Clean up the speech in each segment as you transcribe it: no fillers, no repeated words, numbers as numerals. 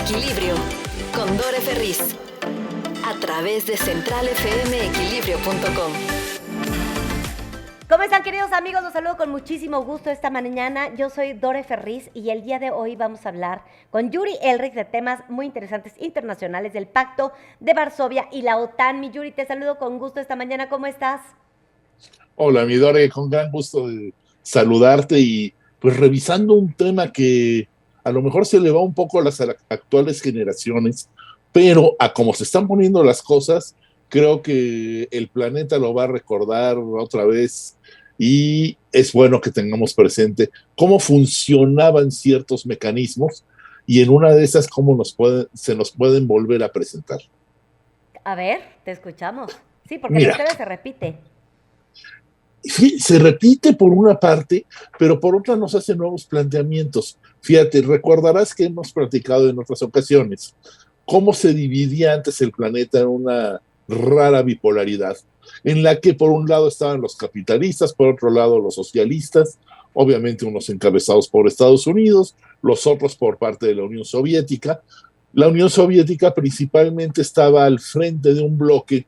Equilibrio, con Dore Ferriz, a través de centralfmequilibrio.com. ¿Cómo están, queridos amigos? Los saludo con muchísimo gusto esta mañana. Yo soy Dore Ferriz y el día de hoy vamos a hablar con Yuri Elrich de temas muy interesantes internacionales del Pacto de Varsovia y la OTAN. Mi Yuri, te saludo con gusto esta mañana. ¿Cómo estás? Hola, mi Dore, con gran gusto de saludarte y pues revisando un tema que a lo mejor se le va un poco a las actuales generaciones, pero a cómo se están poniendo las cosas, creo que el planeta lo va a recordar otra vez y es bueno que tengamos presente cómo funcionaban ciertos mecanismos y en una de esas cómo se nos pueden volver a presentar. A ver, te escuchamos. Sí, porque la Mira, historia se repite. sí, se repite por una parte, pero por otra nos hace nuevos planteamientos. Fíjate, recordarás que hemos platicado en otras ocasiones cómo se dividía antes el planeta en una rara bipolaridad, en la que por un lado estaban los capitalistas, por otro lado los socialistas, obviamente unos encabezados por Estados Unidos, los otros por parte de la Unión Soviética. La Unión Soviética principalmente estaba al frente de un bloque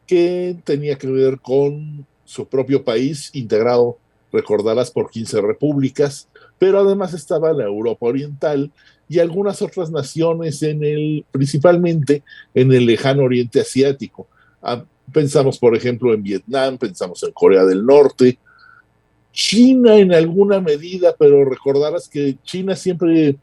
que tenía que ver con su propio país, integrado, recordarás, por 15 repúblicas, pero además estaba la Europa Oriental y algunas otras naciones principalmente en el lejano oriente asiático. Pensamos, por ejemplo, en Vietnam, pensamos en Corea del Norte, China en alguna medida, pero recordarás que China siempre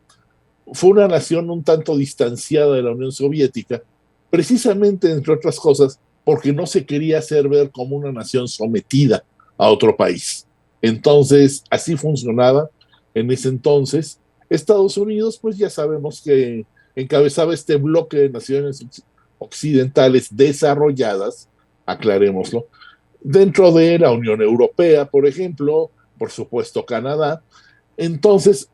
fue una nación un tanto distanciada de la Unión Soviética, precisamente, entre otras cosas, porque no se quería hacer ver como una nación sometida a otro país. Entonces, así funcionaba en ese entonces. Estados Unidos, pues ya sabemos que encabezaba este bloque de naciones occidentales desarrolladas, aclarémoslo, dentro de la Unión Europea, por ejemplo, por supuesto Canadá. Entonces,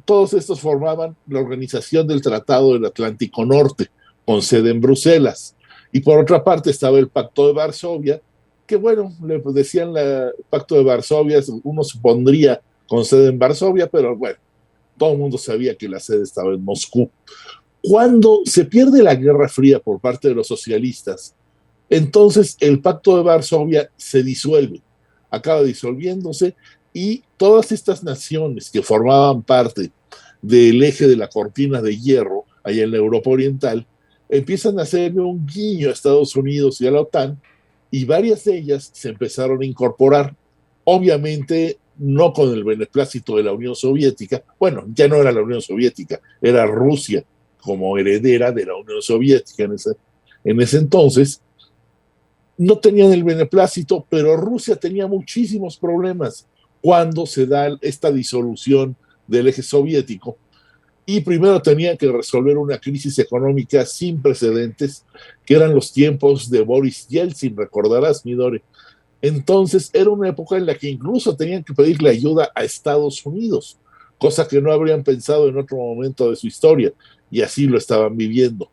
todos estos formaban la Organización del Tratado del Atlántico Norte, con sede en Bruselas. Y por otra parte estaba el Pacto de Varsovia, que bueno, le decían el Pacto de Varsovia, uno supondría con sede en Varsovia, pero bueno, todo el mundo sabía que la sede estaba en Moscú. Cuando se pierde la Guerra Fría por parte de los socialistas, entonces el Pacto de Varsovia se disuelve, acaba disolviéndose y todas estas naciones que formaban parte del eje de la cortina de hierro allá en la Europa Oriental empiezan a hacerle un guiño a Estados Unidos y a la OTAN y varias de ellas se empezaron a incorporar, obviamente no con el beneplácito de la Unión Soviética. Bueno, ya no era la Unión Soviética, era Rusia como heredera de la Unión Soviética en ese entonces. No tenían el beneplácito, pero Rusia tenía muchísimos problemas cuando se da esta disolución del eje soviético y primero tenían que resolver una crisis económica sin precedentes, que eran los tiempos de Boris Yeltsin, recordarás, Midori. Entonces era una época en la que incluso tenían que pedirle ayuda a Estados Unidos, cosa que no habrían pensado en otro momento de su historia, y así lo estaban viviendo.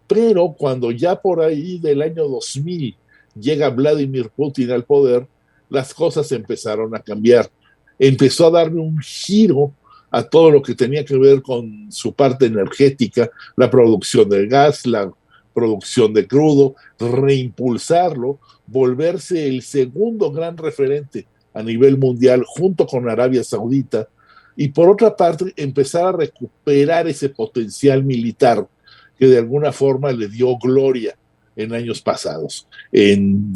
Pero cuando ya por ahí del año 2000 llega Vladimir Putin al poder, las cosas empezaron a cambiar. Empezó a darle un giro a todo lo que tenía que ver con su parte energética, la producción de gas, la producción de crudo, reimpulsarlo, volverse el segundo gran referente a nivel mundial junto con Arabia Saudita y por otra parte empezar a recuperar ese potencial militar que de alguna forma le dio gloria en años pasados, en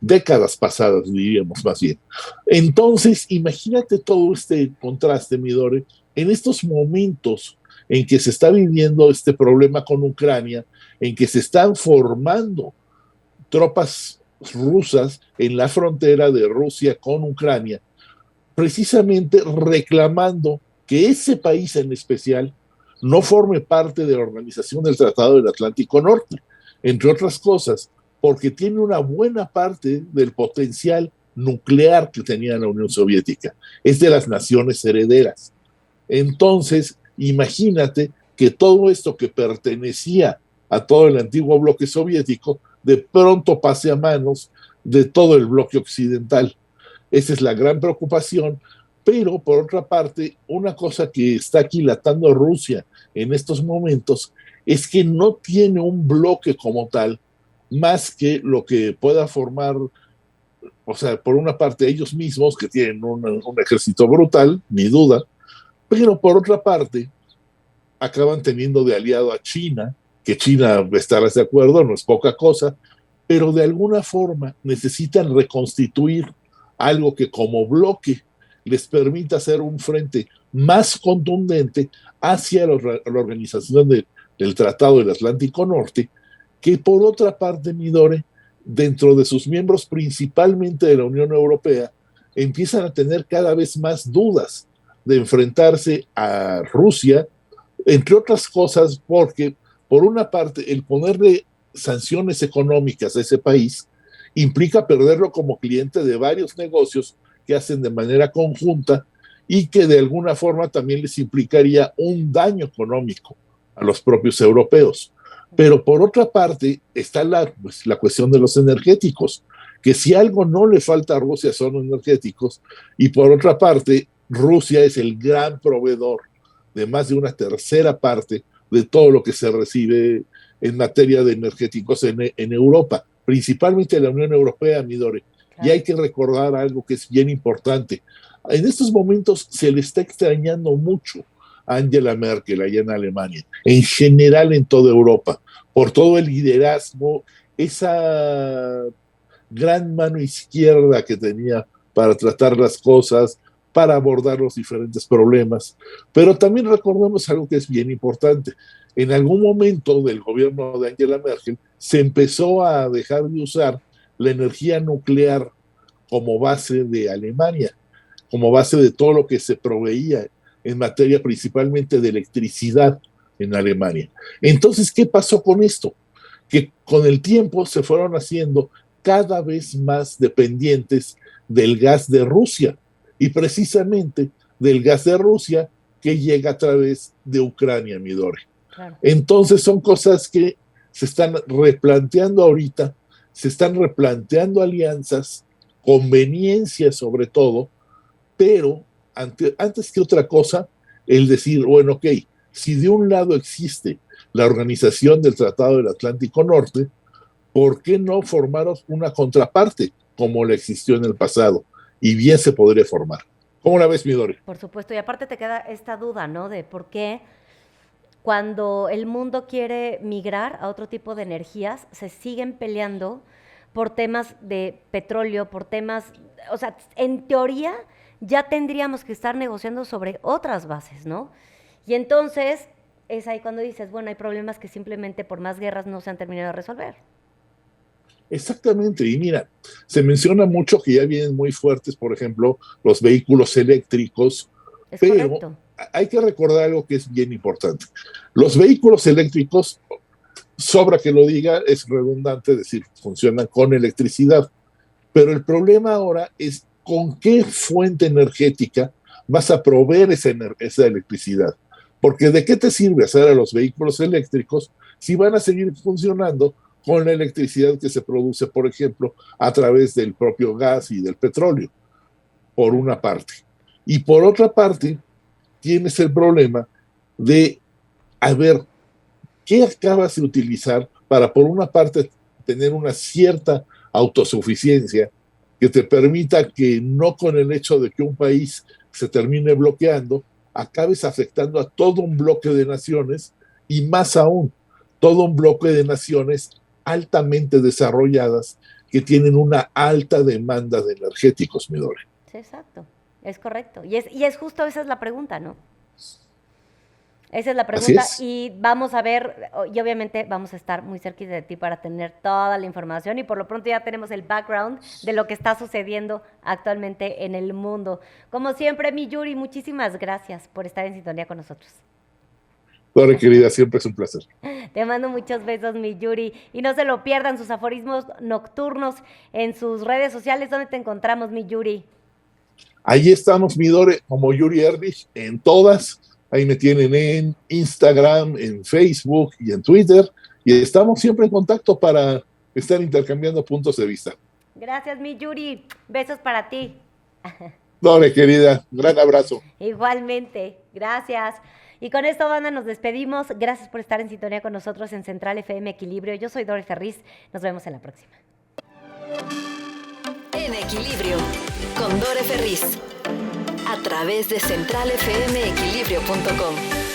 décadas pasadas, diríamos más bien. Entonces, imagínate todo este contraste, Midori, en estos momentos en que se está viviendo este problema con Ucrania, en que se están formando tropas rusas en la frontera de Rusia con Ucrania, precisamente reclamando que ese país en especial no forme parte de la Organización del Tratado del Atlántico Norte, entre otras cosas, porque tiene una buena parte del potencial nuclear que tenía la Unión Soviética. Es de las naciones herederas. Entonces, imagínate que todo esto que pertenecía a todo el antiguo bloque soviético, de pronto pase a manos de todo el bloque occidental. Esa es la gran preocupación, Pero, por otra parte, una cosa que está aquilatando a Rusia en estos momentos es que no tiene un bloque como tal, más que lo que pueda formar, o sea, por una parte ellos mismos, que tienen un ejército brutal, ni duda, pero por otra parte, acaban teniendo de aliado a China, que China, estarás de acuerdo, no es poca cosa, pero de alguna forma necesitan reconstituir algo que como bloque les permita hacer un frente más contundente hacia la organización del Tratado del Atlántico Norte, que por otra parte, Midore, dentro de sus miembros, principalmente de la Unión Europea, empiezan a tener cada vez más dudas de enfrentarse a Rusia, entre otras cosas porque, por una parte, el ponerle sanciones económicas a ese país implica perderlo como cliente de varios negocios que hacen de manera conjunta y que de alguna forma también les implicaría un daño económico a los propios europeos. Pero por otra parte está la cuestión de los energéticos, que si algo no le falta a Rusia son energéticos, y por otra parte Rusia es el gran proveedor de más de una tercera parte de todo lo que se recibe en materia de energéticos en Europa, principalmente la Unión Europea, Midore. Claro. Y hay que recordar algo que es bien importante. En estos momentos se le está extrañando mucho a Angela Merkel allá en Alemania, en general en toda Europa, por todo el liderazgo, esa gran mano izquierda que tenía para tratar las cosas, para abordar los diferentes problemas. Pero también recordemos algo que es bien importante. En algún momento del gobierno de Angela Merkel se empezó a dejar de usar la energía nuclear como base de Alemania, como base de todo lo que se proveía en materia principalmente de electricidad en Alemania. Entonces, ¿qué pasó con esto? Que con el tiempo se fueron haciendo cada vez más dependientes del gas de Rusia, y precisamente del gas de Rusia que llega a través de Ucrania, Midore. Claro. Entonces son cosas que se están replanteando ahorita, se están replanteando alianzas, conveniencias sobre todo, pero antes que otra cosa, el decir, bueno, ok, si de un lado existe la organización del Tratado del Atlántico Norte, ¿por qué no formaros una contraparte como la existió en el pasado? Y bien se podría formar. ¿Cómo la ves, Midori? Por supuesto, y aparte te queda esta duda, ¿no? De por qué cuando el mundo quiere migrar a otro tipo de energías, se siguen peleando por temas de petróleo, por temas, o sea, en teoría ya tendríamos que estar negociando sobre otras bases, ¿no? Y entonces es ahí cuando dices, bueno, hay problemas que simplemente por más guerras no se han terminado de resolver. Exactamente, y mira, se menciona mucho que ya vienen muy fuertes, por ejemplo, los vehículos eléctricos, pero correcto. Hay que recordar algo que es bien importante. Los vehículos eléctricos, sobra que lo diga, es redundante decir, funcionan con electricidad, pero el problema ahora es con qué fuente energética vas a proveer esa electricidad, porque ¿de qué te sirve hacer a los vehículos eléctricos si van a seguir funcionando con la electricidad que se produce, por ejemplo, a través del propio gas y del petróleo, por una parte? Y por otra parte, tienes el problema de, a ver, ¿qué acabas de utilizar para, por una parte, tener una cierta autosuficiencia que te permita que no con el hecho de que un país se termine bloqueando, acabes afectando a todo un bloque de naciones y más aún, todo un bloque de naciones altamente desarrolladas que tienen una alta demanda de energéticos, Midore. Sí, exacto, es correcto. Y es justo esa es la pregunta, ¿no? Esa es la pregunta y vamos a ver, y obviamente vamos a estar muy cerca de ti para tener toda la información y por lo pronto ya tenemos el background de lo que está sucediendo actualmente en el mundo. Como siempre, mi Yuri, muchísimas gracias por estar en sintonía con nosotros. Dore, querida, siempre es un placer. Te mando muchos besos, mi Yuri. Y no se lo pierdan sus aforismos nocturnos en sus redes sociales. ¿Dónde te encontramos, mi Yuri? Ahí estamos, Midore, como Yuri Erlich, en todas. Ahí me tienen en Instagram, en Facebook y en Twitter. Y estamos siempre en contacto para estar intercambiando puntos de vista. Gracias, mi Yuri. Besos para ti. Dore, querida, un gran abrazo. Igualmente, gracias. Y con esto, banda, nos despedimos. Gracias por estar en sintonía con nosotros en Central FM Equilibrio. Yo soy Dore Ferriz. Nos vemos en la próxima. En Equilibrio, con Dore Ferriz. A través de centralfmequilibrio.com.